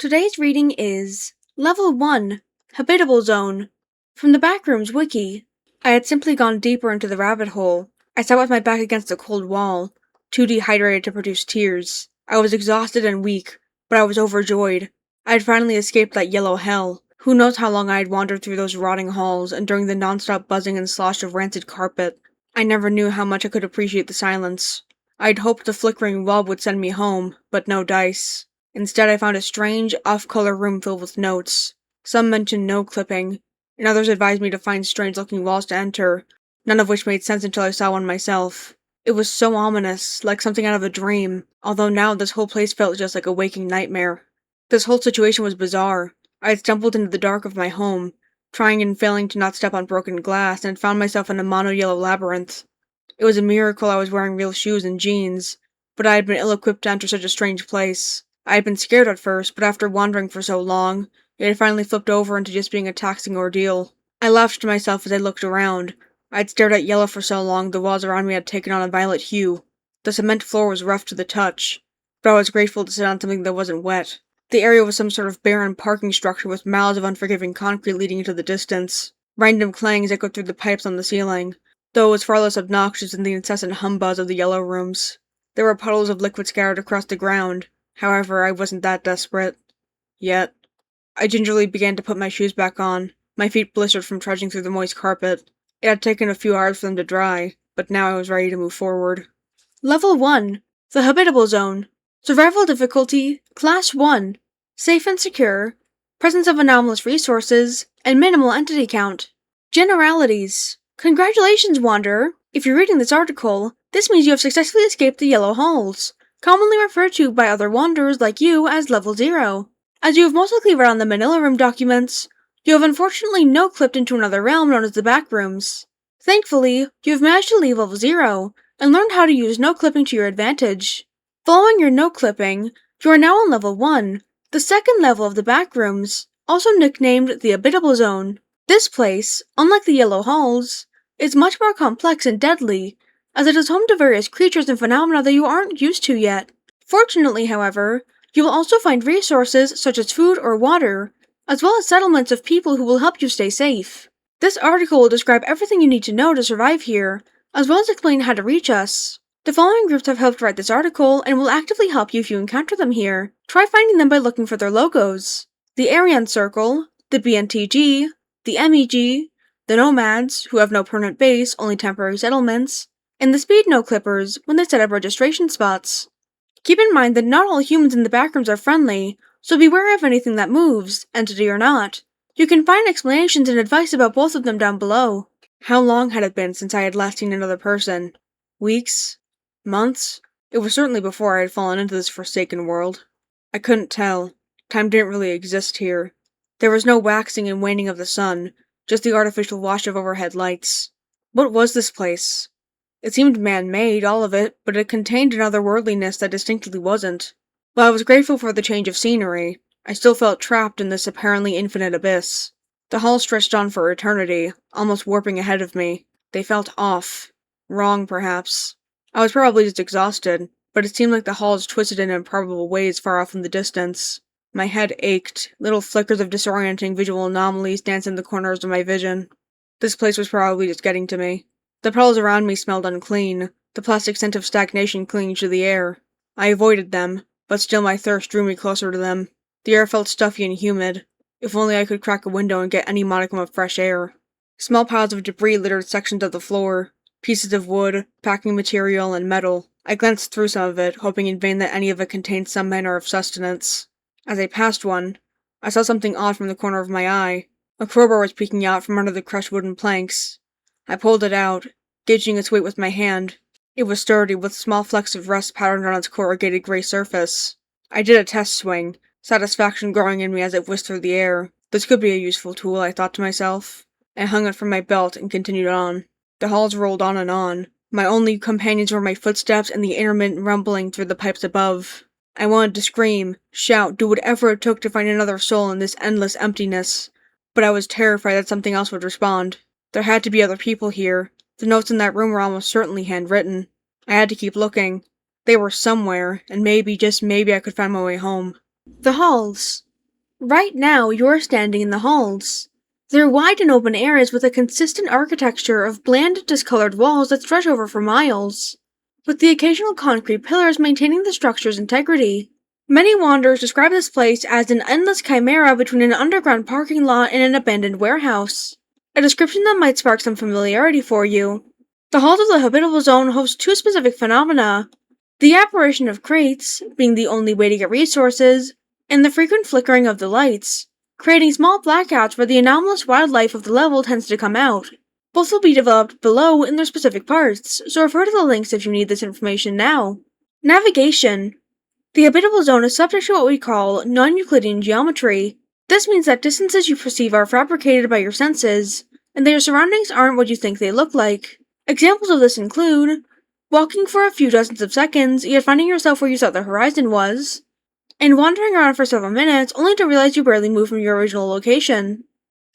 Today's reading is Level 1, Habitable Zone, from the Backrooms Wiki. I had simply gone deeper into the rabbit hole. I sat with my back against a cold wall, too dehydrated to produce tears. I was exhausted and weak, but I was overjoyed. I had finally escaped that yellow hell. Who knows how long I had wandered through those rotting halls, enduring the non-stop buzzing and slosh of rancid carpet. I never knew how much I could appreciate the silence. I'd hoped the flickering bulb would send me home, but no dice. Instead, I found a strange, off-color room filled with notes. Some mentioned no clipping, and others advised me to find strange-looking walls to enter, none of which made sense until I saw one myself. It was so ominous, like something out of a dream, although now this whole place felt just like a waking nightmare. This whole situation was bizarre. I had stumbled into the dark of my home, trying and failing to not step on broken glass, and had found myself in a mono-yellow labyrinth. It was a miracle I was wearing real shoes and jeans, but I had been ill-equipped to enter such a strange place. I had been scared at first, but after wandering for so long, it had finally flipped over into just being a taxing ordeal. I laughed to myself as I looked around. I had stared at yellow for so long the walls around me had taken on a violet hue. The cement floor was rough to the touch, but I was grateful to sit on something that wasn't wet. The area was some sort of barren parking structure with miles of unforgiving concrete leading into the distance. Random clangs echoed through the pipes on the ceiling, though it was far less obnoxious than the incessant humbuzz of the yellow rooms. There were puddles of liquid scattered across the ground. However, I wasn't that desperate. Yet. I gingerly began to put my shoes back on, my feet blistered from trudging through the moist carpet. It had taken a few hours for them to dry, but now I was ready to move forward. Level 1, the Habitable Zone. Survival difficulty, Class 1. Safe and secure, presence of anomalous resources, and minimal entity count. Generalities. Congratulations, Wanderer! If you're reading this article, this means you have successfully escaped the yellow halls, commonly referred to by other wanderers like you as Level 0. As you have most likely read on the Manila Room documents, you have unfortunately no-clipped into another realm known as the Backrooms. Thankfully, you have managed to leave Level 0, and learned how to use no-clipping to your advantage. Following your no-clipping, you are now on Level 1, the second level of the Backrooms, also nicknamed the Habitable Zone. This place, unlike the Yellow Halls, is much more complex and deadly, as it is home to various creatures and phenomena that you aren't used to yet. Fortunately, however, you will also find resources such as food or water, as well as settlements of people who will help you stay safe. This article will describe everything you need to know to survive here, as well as explain how to reach us. The following groups have helped write this article and will actively help you if you encounter them here. Try finding them by looking for their logos. The Aryan Circle, the BNTG, the MEG, the Nomads, who have no permanent base, only temporary settlements, and the Speed No-Clippers when they set up registration spots. Keep in mind that not all humans in the Backrooms are friendly, so beware of anything that moves, entity or not. You can find explanations and advice about both of them down below. How long had it been since I had last seen another person? Weeks? Months? It was certainly before I had fallen into this forsaken world. I couldn't tell. Time didn't really exist here. There was no waxing and waning of the sun, just the artificial wash of overhead lights. What was this place? It seemed man-made, all of it, but it contained an otherworldliness that distinctly wasn't. While I was grateful for the change of scenery, I still felt trapped in this apparently infinite abyss. The halls stretched on for eternity, almost warping ahead of me. They felt off. Wrong, perhaps. I was probably just exhausted, but it seemed like the halls twisted in improbable ways far off in the distance. My head ached, little flickers of disorienting visual anomalies danced in the corners of my vision. This place was probably just getting to me. The puddles around me smelled unclean, the plastic scent of stagnation clinging to the air. I avoided them, but still my thirst drew me closer to them. The air felt stuffy and humid. If only I could crack a window and get any modicum of fresh air. Small piles of debris littered sections of the floor, pieces of wood, packing material, and metal. I glanced through some of it, hoping in vain that any of it contained some manner of sustenance. As I passed one, I saw something odd from the corner of my eye. A crowbar was peeking out from under the crushed wooden planks. I pulled it out, gauging its weight with my hand. It was sturdy, with small flecks of rust patterned on its corrugated gray surface. I did a test swing, satisfaction growing in me as it whizzed through the air. This could be a useful tool, I thought to myself. I hung it from my belt and continued on. The halls rolled on and on. My only companions were my footsteps and the intermittent rumbling through the pipes above. I wanted to scream, shout, do whatever it took to find another soul in this endless emptiness, but I was terrified that something else would respond. There had to be other people here. The notes in that room were almost certainly handwritten. I had to keep looking. They were somewhere, and maybe, just maybe, I could find my way home. The halls. Right now, you're standing in the halls. They're wide and open areas with a consistent architecture of bland, discolored walls that stretch over for miles, with the occasional concrete pillars maintaining the structure's integrity. Many wanderers describe this place as an endless chimera between an underground parking lot and an abandoned warehouse, a description that might spark some familiarity for you. The halls of the Habitable Zone host two specific phenomena: the apparition of crates, being the only way to get resources, and the frequent flickering of the lights, creating small blackouts where the anomalous wildlife of the level tends to come out. Both will be developed below in their specific parts, so refer to the links if you need this information now. Navigation. The Habitable Zone is subject to what we call non-Euclidean geometry. This means that distances you perceive are fabricated by your senses, and that your surroundings aren't what you think they look like. Examples of this include walking for a few dozens of seconds, yet finding yourself where you thought the horizon was, and wandering around for several minutes only to realize you barely moved from your original location.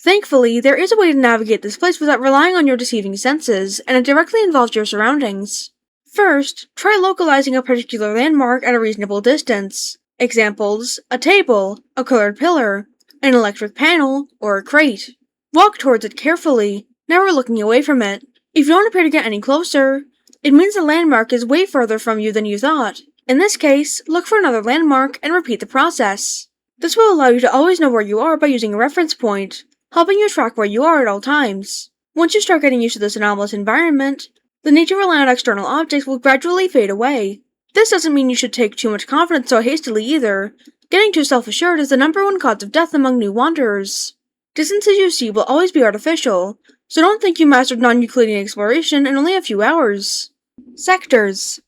Thankfully, there is a way to navigate this place without relying on your deceiving senses, and it directly involves your surroundings. First, try localizing a particular landmark at a reasonable distance. Examples: a table, a colored pillar, an electric panel, or a crate. Walk towards it carefully, never looking away from it. If you don't appear to get any closer, it means the landmark is way further from you than you thought. In this case, look for another landmark and repeat the process. This will allow you to always know where you are by using a reference point, helping you track where you are at all times. Once you start getting used to this anomalous environment, the need to rely on external objects will gradually fade away. This doesn't mean you should take too much confidence so hastily either. Getting too self-assured is the #1 cause of death among new wanderers. Distances you see will always be artificial, so don't think you mastered non-Euclidean exploration in only a few hours. Sectors.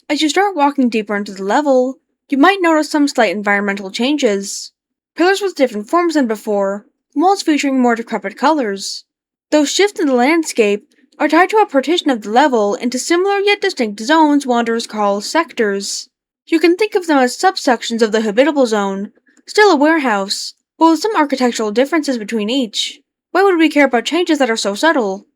As you start walking deeper into the level, you might notice some slight environmental changes. Pillars with different forms than before, walls featuring more decrepit colors. Those shifts in the landscape are tied to a partition of the level into similar yet distinct zones wanderers call sectors. You can think of them as subsections of the Habitable Zone, still a warehouse, but with some architectural differences between each. Why would we care about changes that are so subtle?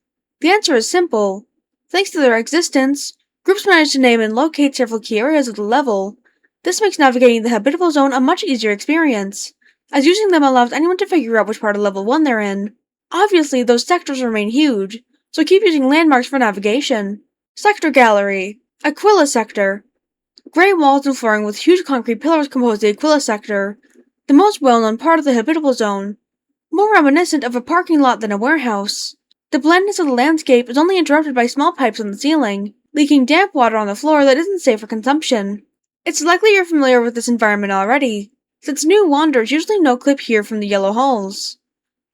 The answer is simple. Thanks to their existence, groups manage to name and locate several key areas of the level. This makes navigating the Habitable Zone a much easier experience, as using them allows anyone to figure out which part of level 1 they're in. Obviously, those sectors remain huge, so keep using landmarks for navigation. Sector Gallery. Aquila Sector. Grey walls and flooring with huge concrete pillars compose the Aquila Sector, the most well-known part of the Habitable Zone, more reminiscent of a parking lot than a warehouse. The blandness of the landscape is only interrupted by small pipes on the ceiling, leaking damp water on the floor that isn't safe for consumption. It's likely you're familiar with this environment already, since new wanderers usually no-clip here from the yellow halls.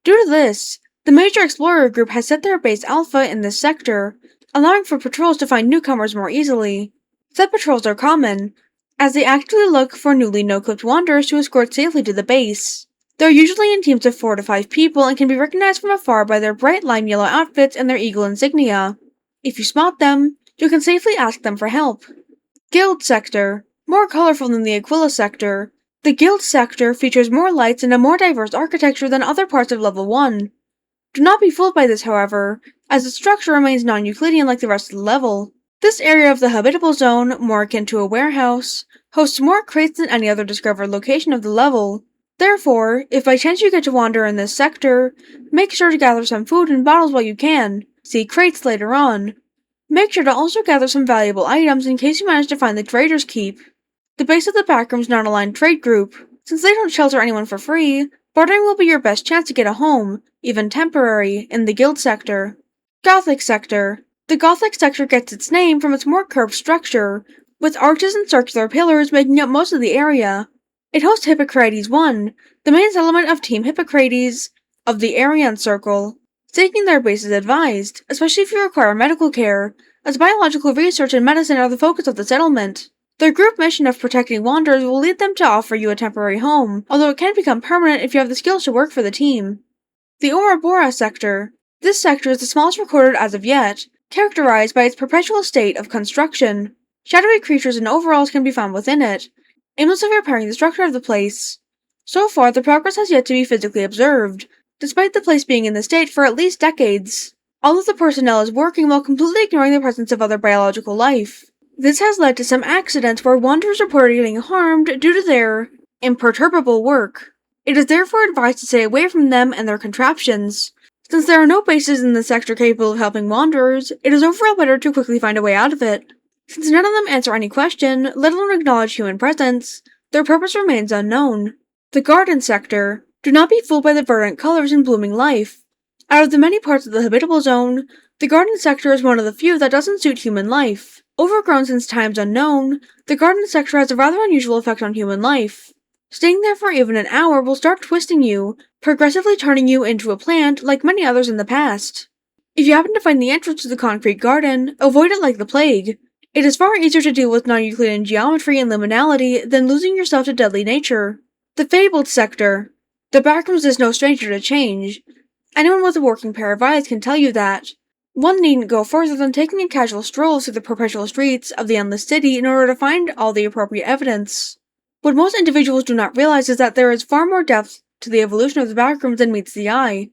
Due to this, the major explorer group has set their base alpha in this sector, allowing for patrols to find newcomers more easily. Set patrols are common, as they actively look for newly no-clipped wanderers to escort safely to the base. They're usually in teams of 4 to 5 people and can be recognized from afar by their bright lime yellow outfits and their eagle insignia. If you spot them, you can safely ask them for help. Guild Sector. More colorful than the Aquila Sector, the Guild Sector features more lights and a more diverse architecture than other parts of level 1. Do not be fooled by this, however, as the structure remains non-Euclidean like the rest of the level. This area of the Habitable Zone, more akin to a warehouse, hosts more crates than any other discovered location of the level. Therefore, if by chance you get to wander in this sector, make sure to gather some food and bottles while you can. See crates later on. Make sure to also gather some valuable items in case you manage to find the Trader's Keep, the base of the Backrooms non-aligned trade group. Since they don't shelter anyone for free, bartering will be your best chance to get a home, even temporary, in the Guild Sector. Gothic Sector. The Gothic Sector gets its name from its more curved structure, with arches and circular pillars making up most of the area. It hosts Hippocrates I, the main settlement of Team Hippocrates, of the Aryan Circle. Taking their base is advised, especially if you require medical care, as biological research and medicine are the focus of the settlement. Their group mission of protecting wanderers will lead them to offer you a temporary home, although it can become permanent if you have the skills to work for the team. The Ouroboros Sector. This sector is the smallest recorded as of yet, characterized by its perpetual state of construction. Shadowy creatures and overalls can be found within it, aimlessly repairing the structure of the place. So far, the progress has yet to be physically observed, despite the place being in this state for at least decades. All of the personnel is working while completely ignoring the presence of other biological life. This has led to some accidents where wanderers reported getting harmed due to their imperturbable work. It is therefore advised to stay away from them and their contraptions. Since there are no bases in the sector capable of helping wanderers, it is overall better to quickly find a way out of it. Since none of them answer any question, let alone acknowledge human presence, their purpose remains unknown. The Garden Sector. Do not be fooled by the verdant colors and blooming life. Out of the many parts of the Habitable Zone, the Garden Sector is one of the few that doesn't suit human life. Overgrown since times unknown, the Garden Sector has a rather unusual effect on human life. Staying there for even an hour will start twisting you, progressively turning you into a plant like many others in the past. If you happen to find the entrance to the concrete garden, avoid it like the plague. It is far easier to deal with non-Euclidean geometry and liminality than losing yourself to deadly nature. The Fabled Sector. The Backrooms is no stranger to change. Anyone with a working pair of eyes can tell you that. One needn't go further than taking a casual stroll through the perpetual streets of the Endless City in order to find all the appropriate evidence. What most individuals do not realize is that there is far more depth to the evolution of the Backrooms than meets the eye.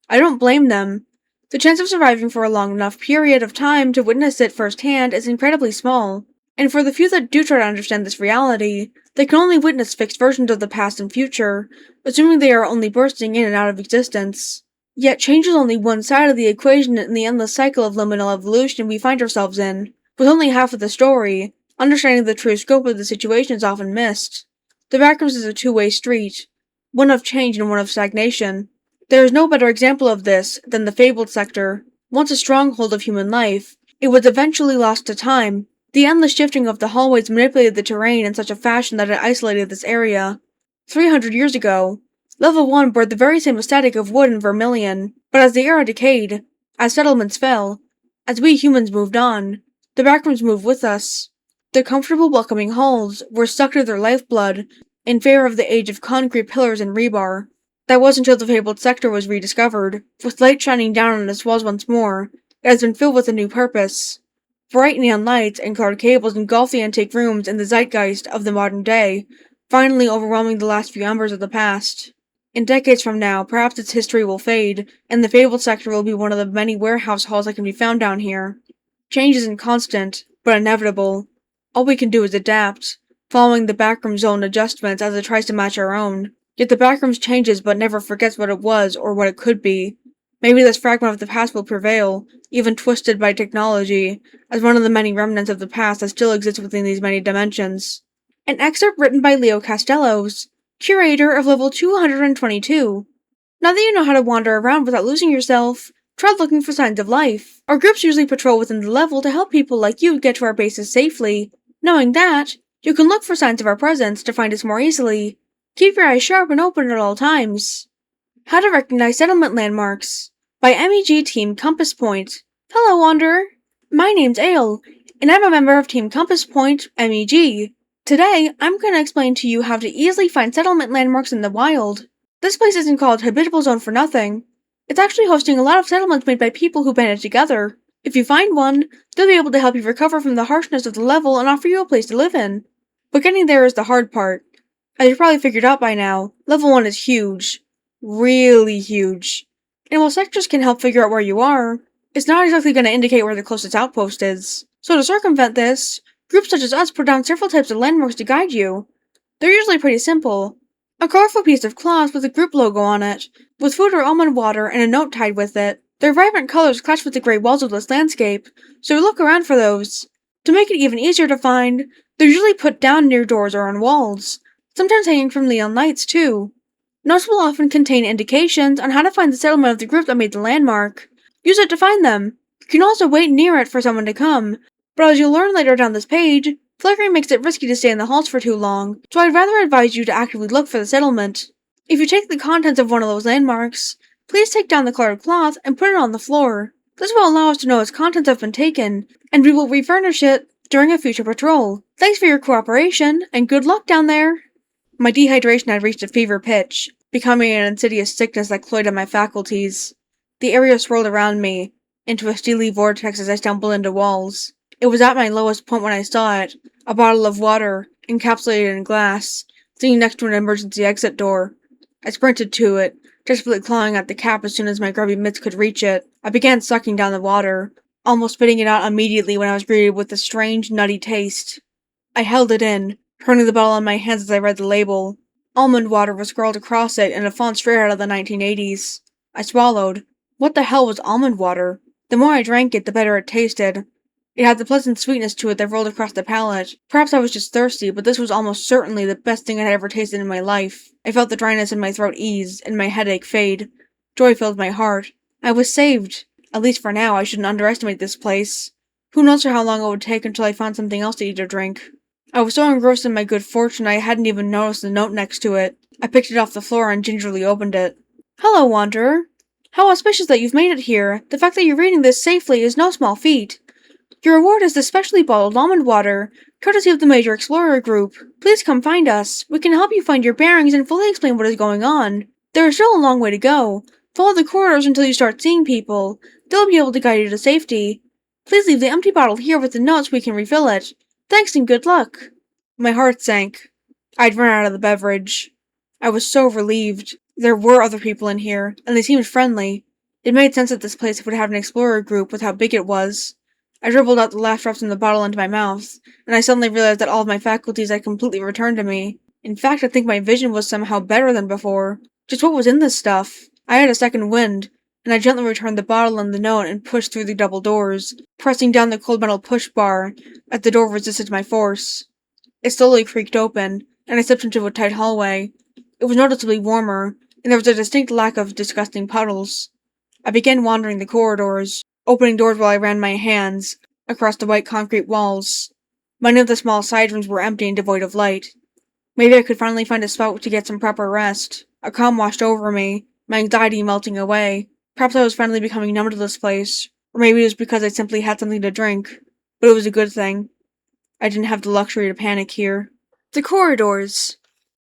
I don't blame them. The chance of surviving for a long enough period of time to witness it firsthand is incredibly small, and for the few that do try to understand this reality, they can only witness fixed versions of the past and future, assuming they are only bursting in and out of existence. Yet change is only one side of the equation in the endless cycle of liminal evolution we find ourselves in. With only half of the story, understanding the true scope of the situation is often missed. The Backrooms is a two-way street, one of change and one of stagnation. There is no better example of this than the Fabled Sector. Once a stronghold of human life, it was eventually lost to time. The endless shifting of the hallways manipulated the terrain in such a fashion that it isolated this area. 300 years ago, Level 1 bore the very same aesthetic of wood and vermilion, but as the era decayed, as settlements fell, as we humans moved on, the Backrooms moved with us. The comfortable, welcoming halls were sucked to their lifeblood in favor of the age of concrete pillars and rebar. That was until the Fabled Sector was rediscovered. With light shining down on its walls once more, it has been filled with a new purpose. Bright neon lights and colored cables engulf the antique rooms in the zeitgeist of the modern day, finally overwhelming the last few embers of the past. In decades from now, perhaps its history will fade, and the Fabled Sector will be one of the many warehouse halls that can be found down here. Change isn't constant, but inevitable. All we can do is adapt, following the Backrooms Zone adjustments as it tries to match our own. Yet the Backrooms changes but never forgets what it was or what it could be. Maybe this fragment of the past will prevail, even twisted by technology, as one of the many remnants of the past that still exists within these many dimensions. An excerpt written by Leo Castellos, curator of level 222. Now that you know how to wander around without losing yourself, try looking for signs of life. Our groups usually patrol within the level to help people like you get to our bases safely. Knowing that, you can look for signs of our presence to find us more easily. Keep your eyes sharp and open at all times. How to recognize settlement landmarks. By MEG Team Compass Point. Hello, Wanderer. My name's Ale, and I'm a member of Team Compass Point, MEG. Today, I'm going to explain to you how to easily find settlement landmarks in the wild. This place isn't called Habitable Zone for nothing. It's actually hosting a lot of settlements made by people who banded together. If you find one, they'll be able to help you recover from the harshness of the level and offer you a place to live in. But getting there is the hard part. As you've probably figured out by now, level 1 is huge. Really huge. And while sectors can help figure out where you are, it's not exactly going to indicate where the closest outpost is. So to circumvent this, groups such as us put down several types of landmarks to guide you. They're usually pretty simple. A colorful piece of cloth with a group logo on it, with food or almond water and a note tied with it. Their vibrant colors clash with the gray walls of this landscape, so look around for those. To make it even easier to find, they're usually put down near doors or on walls, sometimes hanging from neon lights too. Notes will often contain indications on how to find the settlement of the group that made the landmark. Use it to find them. You can also wait near it for someone to come, but as you'll learn later down this page, Flickering makes it risky to stay in the halls for too long, so I'd rather advise you to actively look for the settlement. If you take the contents of one of those landmarks, please take down the colored cloth and put it on the floor. This will allow us to know its contents have been taken, and we will refurnish it during a future patrol. Thanks for your cooperation, and good luck down there! My dehydration had reached a fever pitch, becoming an insidious sickness that cloyed at my faculties. The area swirled around me, into a steely vortex as I stumbled into walls. It was at my lowest point when I saw it, a bottle of water, encapsulated in glass, sitting next to an emergency exit door. I sprinted to it, desperately clawing at the cap as soon as my grubby mitts could reach it. I began sucking down the water, almost spitting it out immediately when I was greeted with a strange, nutty taste. I held it in, turning the bottle in my hands as I read the label. Almond water was scrawled across it in a font straight out of the 1980s. I swallowed. What the hell was almond water? The more I drank it, the better it tasted. It had the pleasant sweetness to it that rolled across the palate. Perhaps I was just thirsty, but this was almost certainly the best thing I had ever tasted in my life. I felt the dryness in my throat ease, and my headache fade. Joy filled my heart. I was saved. At least for now, I shouldn't underestimate this place. Who knows for how long it would take until I found something else to eat or drink. I was so engrossed in my good fortune I hadn't even noticed the note next to it. I picked it off the floor and gingerly opened it. Hello, Wanderer. How auspicious that you've made it here. The fact that you're reading this safely is no small feat. Your reward is the specially bottled almond water, courtesy of the Major Explorer Group. Please come find us. We can help you find your bearings and fully explain what is going on. There is still a long way to go. Follow the corridors until you start seeing people. They'll be able to guide you to safety. Please leave the empty bottle here with the notes so we can refill it. Thanks and good luck. My heart sank. I'd run out of the beverage. I was so relieved. There were other people in here, and they seemed friendly. It made sense that this place would have an explorer group with how big it was. I dribbled out the last drops from the bottle into my mouth, and I suddenly realized that all of my faculties had completely returned to me. In fact, I think my vision was somehow better than before. Just what was in this stuff? I had a second wind, and I gently returned the bottle and the note and pushed through the double doors, pressing down the cold metal push bar as the door resisted my force. It slowly creaked open, and I slipped into a tight hallway. It was noticeably warmer, and there was a distinct lack of disgusting puddles. I began wandering the corridors, opening doors while I ran my hands across the white concrete walls. Many of the small side rooms were empty and devoid of light. Maybe I could finally find a spot to get some proper rest. A calm washed over me, my anxiety melting away. Perhaps I was finally becoming numb to this place, or maybe it was because I simply had something to drink. But it was a good thing. I didn't have the luxury to panic here. The corridors.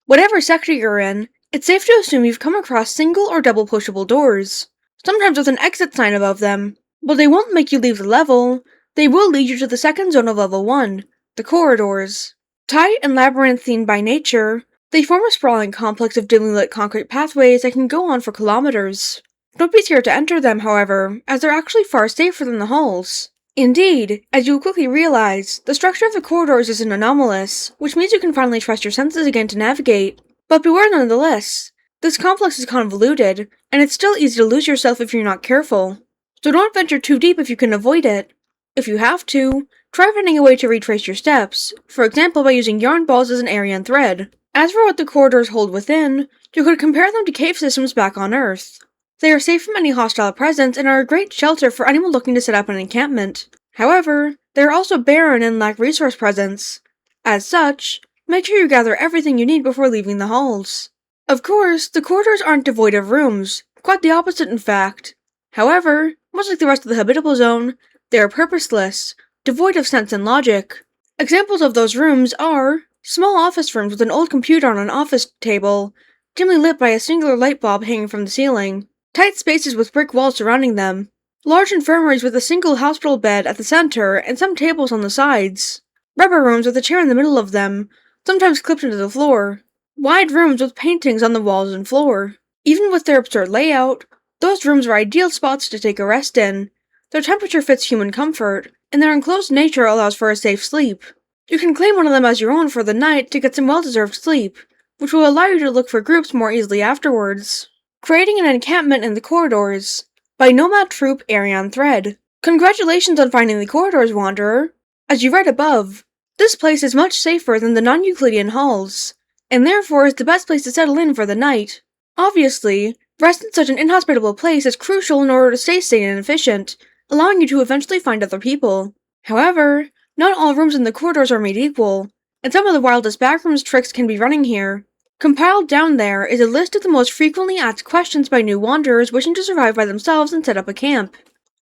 Whatever sector you're in, it's safe to assume you've come across single or double pushable doors, sometimes with an exit sign above them. But they won't make you leave the level. They will lead you to the second zone of level 1, the corridors. Tight and labyrinthine by nature, they form a sprawling complex of dimly lit concrete pathways that can go on for kilometers. Don't be scared to enter them, however, as they're actually far safer than the halls. Indeed, as you will quickly realize, the structure of the corridors isn't anomalous, which means you can finally trust your senses again to navigate. But beware nonetheless. This complex is convoluted, and it's still easy to lose yourself if you're not careful. So don't venture too deep if you can avoid it. If you have to, try finding a way to retrace your steps, for example by using yarn balls as an area and thread. As for what the corridors hold within, you could compare them to cave systems back on Earth. They are safe from any hostile presence and are a great shelter for anyone looking to set up an encampment. However, they are also barren and lack resource presence. As such, make sure you gather everything you need before leaving the halls. Of course, the corridors aren't devoid of rooms, quite the opposite in fact. However, much like the rest of the Habitable Zone, they are purposeless, devoid of sense and logic. Examples of those rooms are small office rooms with an old computer on an office table, dimly lit by a singular light bulb hanging from the ceiling, tight spaces with brick walls surrounding them, large infirmaries with a single hospital bed at the center and some tables on the sides, rubber rooms with a chair in the middle of them, sometimes clipped into the floor, wide rooms with paintings on the walls and floor. Even with their absurd layout, those rooms are ideal spots to take a rest in. Their temperature fits human comfort, and their enclosed nature allows for a safe sleep. You can claim one of them as your own for the night to get some well-deserved sleep, which will allow you to look for groups more easily afterwards. Creating an encampment in the corridors, by Nomad Troop Arion Thread. Congratulations on finding the corridors, Wanderer. As you read above, this place is much safer than the non-Euclidean halls, and therefore is the best place to settle in for the night. Obviously, rest in such an inhospitable place is crucial in order to stay sane and efficient, allowing you to eventually find other people. However, not all rooms in the corridors are made equal, and some of the wildest backrooms tricks can be running here. Compiled down there is a list of the most frequently asked questions by new wanderers wishing to survive by themselves and set up a camp.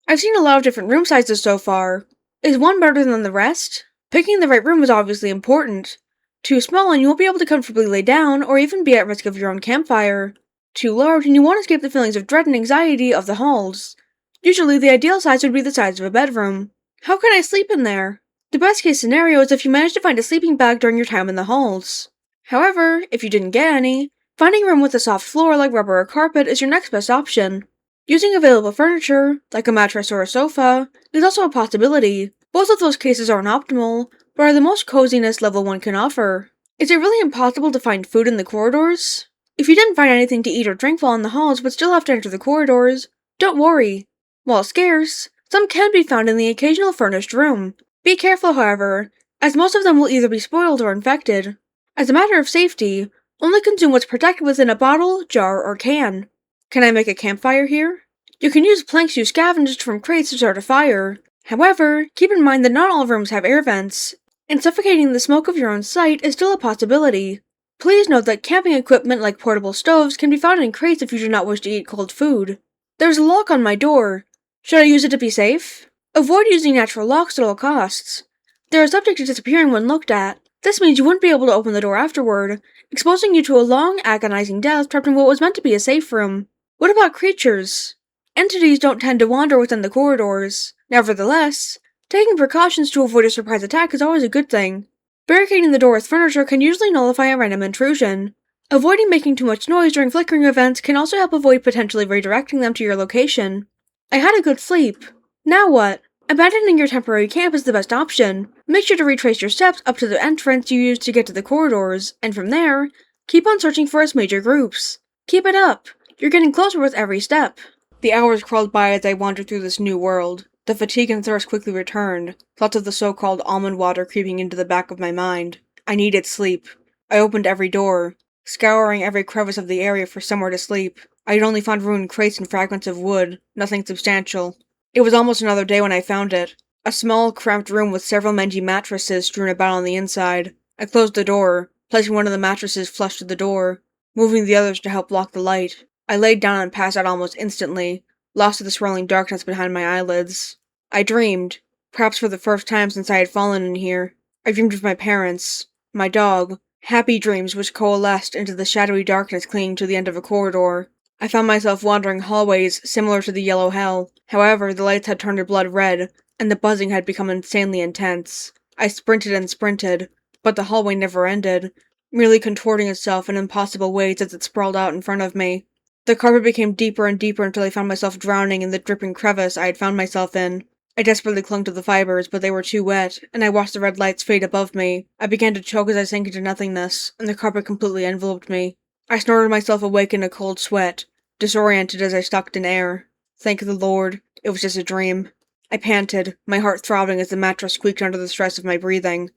I've seen a lot of different room sizes so far. Is one better than the rest? Picking the right room is obviously important. Too small and you won't be able to comfortably lay down or even be at risk of your own campfire. Too large and you won't escape the feelings of dread and anxiety of the halls. Usually the ideal size would be the size of a bedroom. How can I sleep in there? The best case scenario is if you manage to find a sleeping bag during your time in the halls. However, if you didn't get any, finding a room with a soft floor like rubber or carpet is your next best option. Using available furniture, like a mattress or a sofa, is also a possibility. Both of those cases aren't optimal, but are the most coziness level 1 can offer. Is it really impossible to find food in the corridors? If you didn't find anything to eat or drink while in the halls but still have to enter the corridors, don't worry. While scarce, some can be found in the occasional furnished room. Be careful, however, as most of them will either be spoiled or infected. As a matter of safety, only consume what's protected within a bottle, jar, or can. Can I make a campfire here? You can use planks you scavenged from crates to start a fire. However, keep in mind that not all rooms have air vents, and suffocating the smoke of your own site is still a possibility. Please note that camping equipment like portable stoves can be found in crates if you do not wish to eat cold food. There's a lock on my door. Should I use it to be safe? Avoid using natural locks at all costs. They are subject to disappearing when looked at. This means you wouldn't be able to open the door afterward, exposing you to a long, agonizing death trapped in what was meant to be a safe room. What about creatures? Entities don't tend to wander within the corridors. Nevertheless, taking precautions to avoid a surprise attack is always a good thing. Barricading the door with furniture can usually nullify a random intrusion. Avoiding making too much noise during flickering events can also help avoid potentially redirecting them to your location. I had a good sleep. Now what? Abandoning your temporary camp is the best option. Make sure to retrace your steps up to the entrance you used to get to the corridors, and from there, keep on searching for its major groups. Keep it up. You're getting closer with every step. The hours crawled by as I wandered through this new world. The fatigue and thirst quickly returned, thoughts of the so-called almond water creeping into the back of my mind. I needed sleep. I opened every door, scouring every crevice of the area for somewhere to sleep. I had only found ruined crates and fragments of wood, nothing substantial. It was almost another day when I found it. A small, cramped room with several mangy mattresses strewn about on the inside. I closed the door, placing one of the mattresses flush to the door, moving the others to help block the light. I laid down and passed out almost instantly, lost to the swirling darkness behind my eyelids. I dreamed, perhaps for the first time since I had fallen in here. I dreamed of my parents, my dog, happy dreams which coalesced into the shadowy darkness clinging to the end of a corridor. I found myself wandering hallways similar to the yellow hell. However, the lights had turned to blood red, and the buzzing had become insanely intense. I sprinted and sprinted, but the hallway never ended, merely contorting itself in impossible ways as it sprawled out in front of me. The carpet became deeper and deeper until I found myself drowning in the dripping crevice I had found myself in. I desperately clung to the fibers, but they were too wet, and I watched the red lights fade above me. I began to choke as I sank into nothingness, and the carpet completely enveloped me. I snorted myself awake in a cold sweat, disoriented as I sucked in air. Thank the Lord, it was just a dream. I panted, my heart throbbing as the mattress squeaked under the stress of my breathing.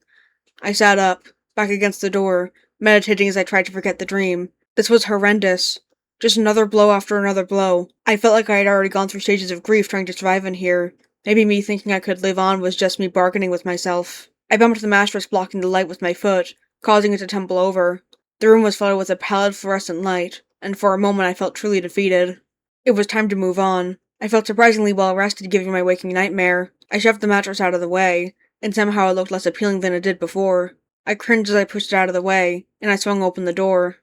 I sat up, back against the door, meditating as I tried to forget the dream. This was horrendous. Just another blow after another blow. I felt like I had already gone through stages of grief trying to survive in here. Maybe me thinking I could live on was just me bargaining with myself. I bumped the mattress, blocking the light with my foot, causing it to tumble over. The room was flooded with a pallid fluorescent light, and for a moment I felt truly defeated. It was time to move on. I felt surprisingly well rested given my waking nightmare. I shoved the mattress out of the way, and somehow it looked less appealing than it did before. I cringed as I pushed it out of the way, and I swung open the door.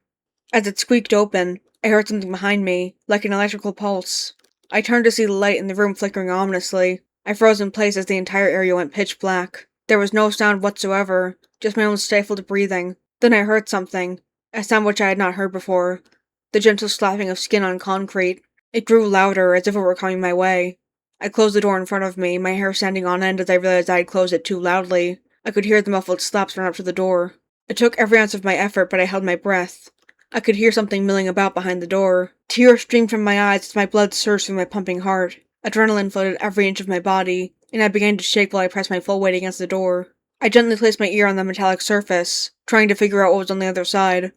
As it squeaked open, I heard something behind me, like an electrical pulse. I turned to see the light in the room flickering ominously. I froze in place as the entire area went pitch black. There was no sound whatsoever, just my own stifled breathing. Then I heard something, a sound which I had not heard before. The gentle slapping of skin on concrete. It grew louder, as if it were coming my way. I closed the door in front of me, my hair standing on end as I realized I had closed it too loudly. I could hear the muffled slaps run up to the door. It took every ounce of my effort, but I held my breath. I could hear something milling about behind the door. Tears streamed from my eyes as my blood surged through my pumping heart. Adrenaline flooded every inch of my body, and I began to shake while I pressed my full weight against the door. I gently placed my ear on the metallic surface, trying to figure out what was on the other side.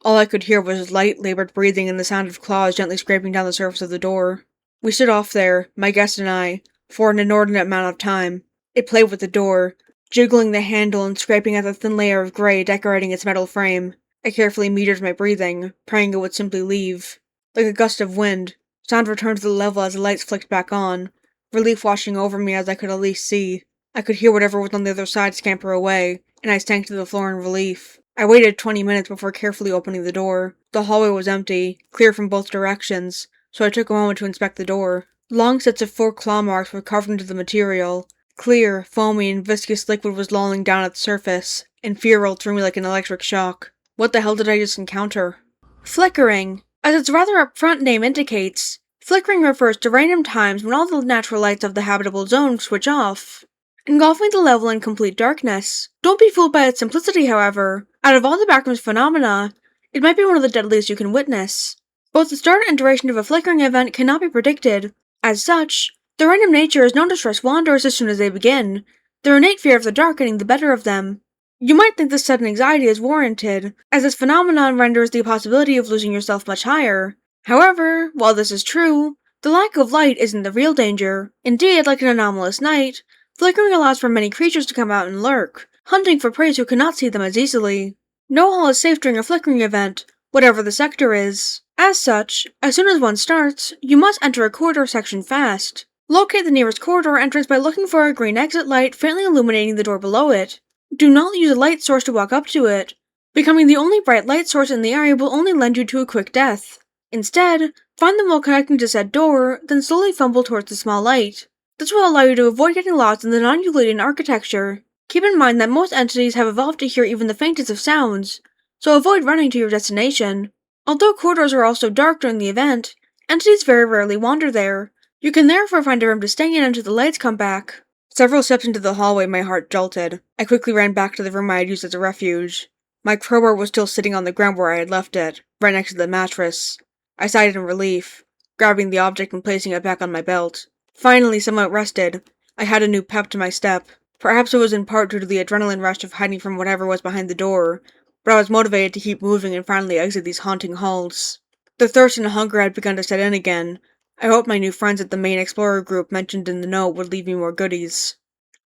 All I could hear was light, labored breathing and the sound of claws gently scraping down the surface of the door. We stood off there, my guest and I, for an inordinate amount of time. It played with the door, jiggling the handle and scraping at the thin layer of gray decorating its metal frame. I carefully metered my breathing, praying it would simply leave. Like a gust of wind, sound returned to the level as the lights flicked back on, relief washing over me as I could at least see. I could hear whatever was on the other side scamper away, and I sank to the floor in relief. I waited 20 minutes before carefully opening the door. The hallway was empty, clear from both directions, so I took a moment to inspect the door. Long sets of 4 claw marks were carved into the material. Clear, foamy, and viscous liquid was lolling down at the surface, and fear rolled through me like an electric shock. What the hell did I just encounter? Flickering. As its rather upfront name indicates, flickering refers to random times when all the natural lights of the habitable zone switch off. engulfing the level in complete darkness. Don't be fooled by its simplicity, however. Out of all the Backrooms phenomena, it might be one of the deadliest you can witness. Both the start and duration of a flickering event cannot be predicted. As such, their random nature is known to stress wanderers as soon as they begin, their innate fear of the dark getting the better of them. You might think this sudden anxiety is warranted, as this phenomenon renders the possibility of losing yourself much higher. However, while this is true, the lack of light isn't the real danger. Indeed, like an anomalous night, flickering allows for many creatures to come out and lurk, hunting for prey who cannot see them as easily. No hall is safe during a flickering event, whatever the sector is. As such, as soon as one starts, you must enter a corridor section fast. Locate the nearest corridor entrance by looking for a green exit light faintly illuminating the door below it. Do not use a light source to walk up to it. Becoming the only bright light source in the area will only lend you to a quick death. Instead, find them while connecting to said door, then slowly fumble towards the small light. This will allow you to avoid getting lost in the non-Euclidean architecture. Keep in mind that most entities have evolved to hear even the faintest of sounds, so avoid running to your destination. Although corridors are also dark during the event, entities very rarely wander there. You can therefore find a room to stay in until the lights come back. Several steps into the hallway, my heart jolted. I quickly ran back to the room I had used as a refuge. My crowbar was still sitting on the ground where I had left it, right next to the mattress. I sighed in relief, grabbing the object and placing it back on my belt. Finally, somewhat rested, I had a new pep to my step. Perhaps it was in part due to the adrenaline rush of hiding from whatever was behind the door, but I was motivated to keep moving and finally exit these haunting halls. The thirst and hunger had begun to set in again. I hoped my new friends at the main explorer group mentioned in the note would leave me more goodies.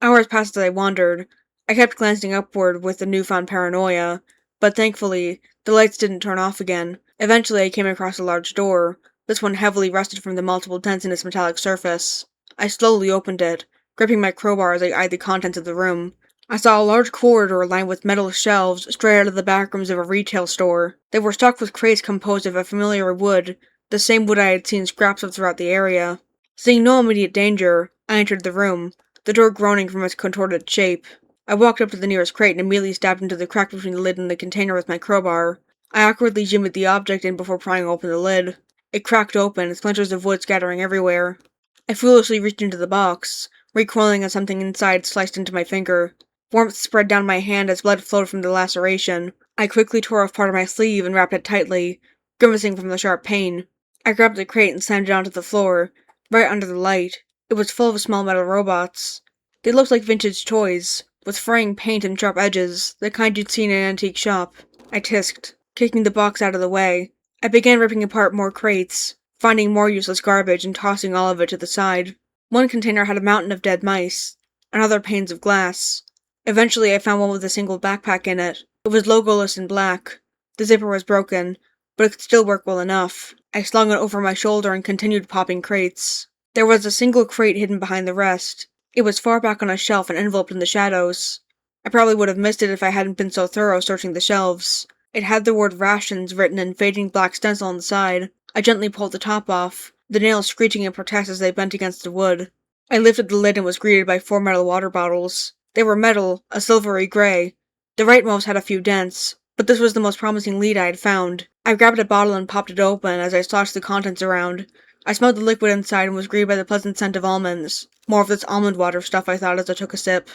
Hours passed as I wandered. I kept glancing upward with the newfound paranoia, but thankfully, the lights didn't turn off again. Eventually I came across a large door, this one heavily rusted from the multiple dents in its metallic surface. I slowly opened it, gripping my crowbar as I eyed the contents of the room. I saw a large corridor lined with metal shelves straight out of the backrooms of a retail store. They were stocked with crates composed of a familiar wood, the same wood I had seen scraps of throughout the area. Seeing no immediate danger, I entered the room, the door groaning from its contorted shape. I walked up to the nearest crate and immediately stabbed into the crack between the lid and the container with my crowbar. I awkwardly jimmied the object in before prying open the lid. It cracked open, splinters of wood scattering everywhere. I foolishly reached into the box, recoiling as something inside sliced into my finger. Warmth spread down my hand as blood flowed from the laceration. I quickly tore off part of my sleeve and wrapped it tightly, grimacing from the sharp pain. I grabbed the crate and slammed it onto the floor, right under the light. It was full of small metal robots. They looked like vintage toys, with fraying paint and sharp edges, the kind you'd seen in an antique shop. I tisked, kicking the box out of the way. I began ripping apart more crates, finding more useless garbage and tossing all of it to the side. One container had a mountain of dead mice, another panes of glass. Eventually I found one with a single backpack in it. It was logoless and black. The zipper was broken, but it could still work well enough. I slung it over my shoulder and continued popping crates. There was a single crate hidden behind the rest. It was far back on a shelf and enveloped in the shadows. I probably would have missed it if I hadn't been so thorough searching the shelves. It had the word rations written in fading black stencil on the side. I gently pulled the top off, the nails screeching in protest as they bent against the wood. I lifted the lid and was greeted by 4 metal water bottles. They were metal, a silvery gray. The rightmost had a few dents, but this was the most promising lead I had found. I grabbed a bottle and popped it open as I sloshed the contents around. I smelled the liquid inside and was greeted by the pleasant scent of almonds. More of this almond water stuff, I thought as I took a sip.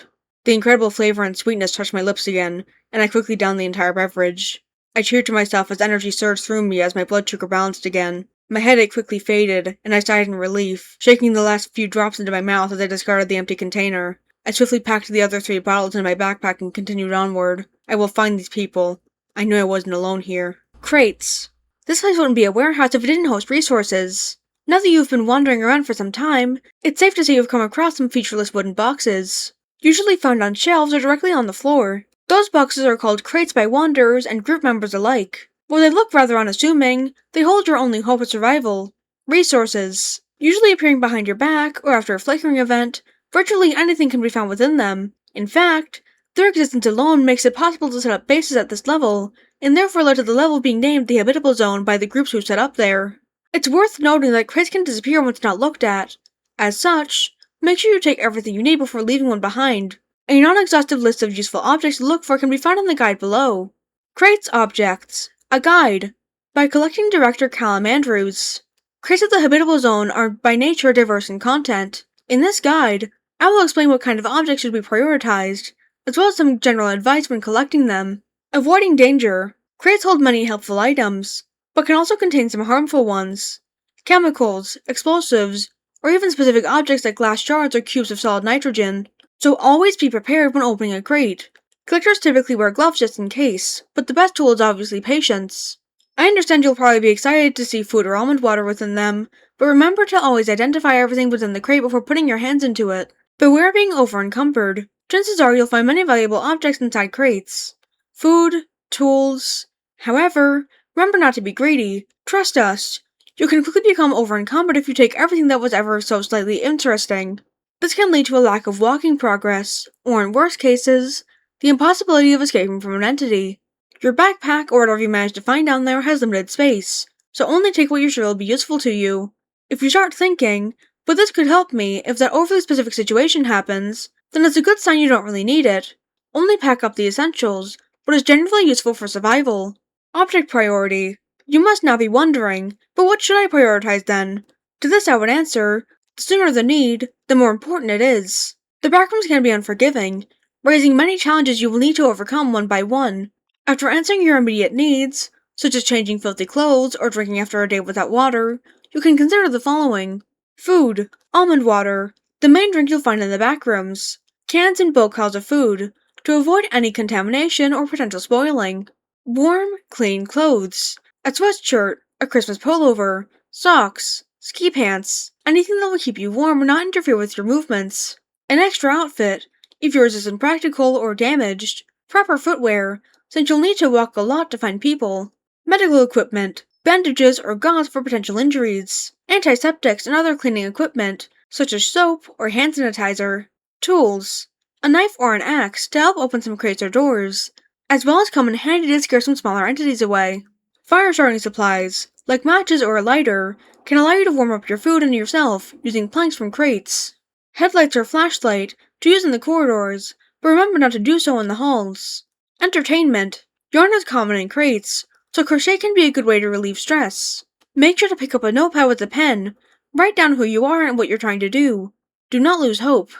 The incredible flavor and sweetness touched my lips again, and I quickly downed the entire beverage. I cheered to myself as energy surged through me as my blood sugar balanced again. My headache quickly faded, and I sighed in relief, shaking the last few drops into my mouth as I discarded the empty container. I swiftly packed the other 3 bottles in my backpack and continued onward. I will find these people. I knew I wasn't alone here. Crates. This place wouldn't be a warehouse if it didn't host resources. Now that you've been wandering around for some time, it's safe to say you've come across some featureless wooden boxes. Usually found on shelves or directly on the floor. Those boxes are called crates by wanderers and group members alike. While they look rather unassuming, they hold your only hope of survival. Resources. Usually appearing behind your back, or after a flickering event, virtually anything can be found within them. In fact, their existence alone makes it possible to set up bases at this level, and therefore led to the level being named the Habitable Zone by the groups who set up there. It's worth noting that crates can disappear once not looked at. As such, make sure you take everything you need before leaving one behind. A non-exhaustive list of useful objects to look for can be found in the guide below. Crates Objects. A Guide. By collecting director Callum Andrews. Crates of the Habitable Zone are by nature diverse in content. In this guide, I will explain what kind of objects should be prioritized, as well as some general advice when collecting them. Avoiding danger. Crates hold many helpful items, but can also contain some harmful ones. Chemicals, explosives, or even specific objects like glass shards or cubes of solid nitrogen. So always be prepared when opening a crate. Collectors typically wear gloves just in case, but the best tool is obviously patience. I understand you'll probably be excited to see food or almond water within them, but remember to always identify everything within the crate before putting your hands into it. Beware being over-encumbered. Chances are you'll find many valuable objects inside crates. Food, tools. However, remember not to be greedy. Trust us. You can quickly become over-encumbered if you take everything that was ever so slightly interesting. This can lead to a lack of walking progress, or in worse cases, the impossibility of escaping from an entity. Your backpack, or whatever you manage to find down there, has limited space, so only take what you're sure will be useful to you. If you start thinking, but this could help me if that overly specific situation happens, then it's a good sign you don't really need it. Only pack up the essentials, what is generally useful for survival. Object priority. You must now be wondering, but what should I prioritize then? To this I would answer, the sooner the need, the more important it is. The backrooms can be unforgiving, raising many challenges you will need to overcome one by one. After answering your immediate needs, such as changing filthy clothes or drinking after a day without water, you can consider the following. Food. Almond water. The main drink you'll find in the backrooms. Cans and bulk piles of food, to avoid any contamination or potential spoiling. Warm, clean clothes. A sweatshirt, a Christmas pullover, socks, ski pants, anything that will keep you warm and not interfere with your movements. An extra outfit, if yours is impractical or damaged. Proper footwear, since you'll need to walk a lot to find people. Medical equipment, bandages or gauze for potential injuries. Antiseptics and other cleaning equipment, such as soap or hand sanitizer. Tools, a knife or an axe to help open some crates or doors, as well as come in handy to scare some smaller entities away. Fire starting supplies, like matches or a lighter, can allow you to warm up your food and yourself using planks from crates. Headlights or flashlight to use in the corridors, but remember not to do so in the halls. Entertainment. Yarn is common in crates, so crochet can be a good way to relieve stress. Make sure to pick up a notepad with a pen. Write down who you are and what you're trying to do. Do not lose hope.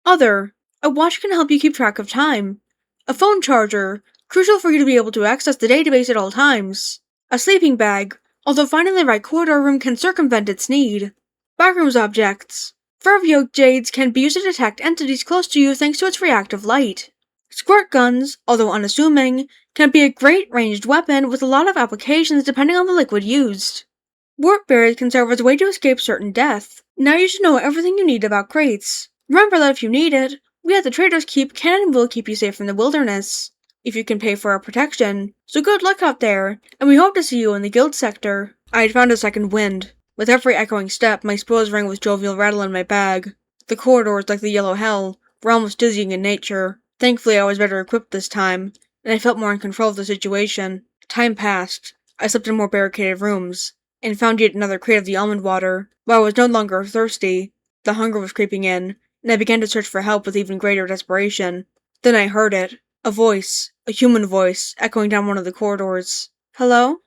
Other. A watch can help you keep track of time. A phone charger, crucial for you to be able to access the database at all times. A sleeping bag, although finding the right corridor room can circumvent its need. Backrooms objects. Fur of yolk jades can be used to detect entities close to you thanks to its reactive light. Squirt guns, although unassuming, can be a great ranged weapon with a lot of applications depending on the liquid used. Warp berries can serve as a way to escape certain death. Now you should know everything you need about crates. Remember that if you need it, we at the Trader's Keep can and will keep you safe from the wilderness, if you can pay for our protection. So good luck out there, and we hope to see you in the guild sector. I had found a second wind. With every echoing step, my spoils rang with jovial rattle in my bag. The corridors, like the yellow hell, were almost dizzying in nature. Thankfully, I was better equipped this time, and I felt more in control of the situation. Time passed. I slept in more barricaded rooms, and found yet another crate of the almond water. While I was no longer thirsty, the hunger was creeping in, and I began to search for help with even greater desperation. Then I heard it. A voice. A human voice, echoing down one of the corridors. Hello?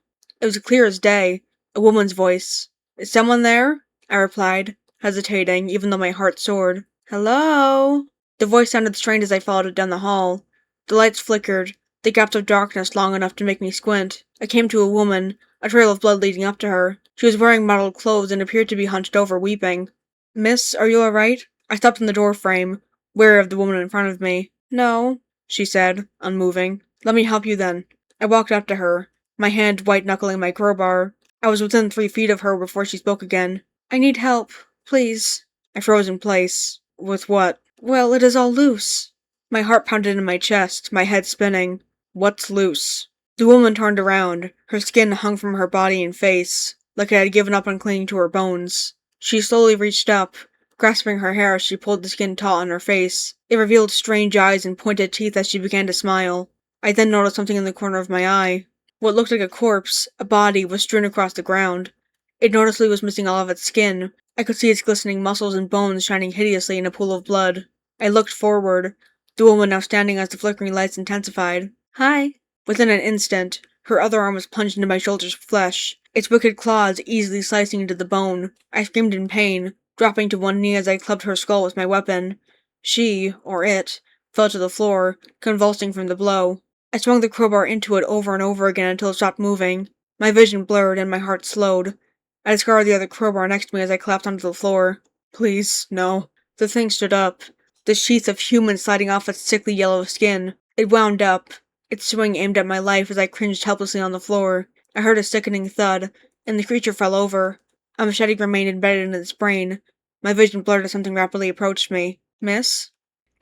It was clear as day. A woman's voice. Is someone there? I replied, hesitating, even though my heart soared. Hello? The voice sounded strained as I followed it down the hall. The lights flickered, the gaps of darkness long enough to make me squint. I came to a woman, a trail of blood leading up to her. She was wearing mottled clothes and appeared to be hunched over, weeping. Miss, are you alright? I stopped in the doorframe, wary of the woman in front of me. No, she said, unmoving. Let me help you then. I walked up to her, my hand white-knuckling my crowbar. I was within 3 feet of her before she spoke again. I need help, please. I froze in place. With what? Well, it is all loose. My heart pounded in my chest, my head spinning. What's loose? The woman turned around. Her skin hung from her body and face, like I had given up on clinging to her bones. She slowly reached up, grasping her hair as she pulled the skin taut on her face. It revealed strange eyes and pointed teeth as she began to smile. I then noticed something in the corner of my eye. What looked like a corpse, a body, was strewn across the ground. It noticeably was missing all of its skin. I could see its glistening muscles and bones shining hideously in a pool of blood. I looked forward, the woman now standing as the flickering lights intensified. Hi. Within an instant, her other arm was plunged into my shoulder's flesh, its wicked claws easily slicing into the bone. I screamed in pain, dropping to one knee as I clubbed her skull with my weapon. She, or it, fell to the floor, convulsing from the blow. I swung the crowbar into it over and over again until it stopped moving. My vision blurred and my heart slowed. I discarded the other crowbar next to me as I collapsed onto the floor. Please, no. The thing stood up, the sheath of human sliding off its sickly yellow skin. It wound up, its swing aimed at my life as I cringed helplessly on the floor. I heard a sickening thud, and the creature fell over. A machete remained embedded in its brain. My vision blurred as something rapidly approached me. Miss?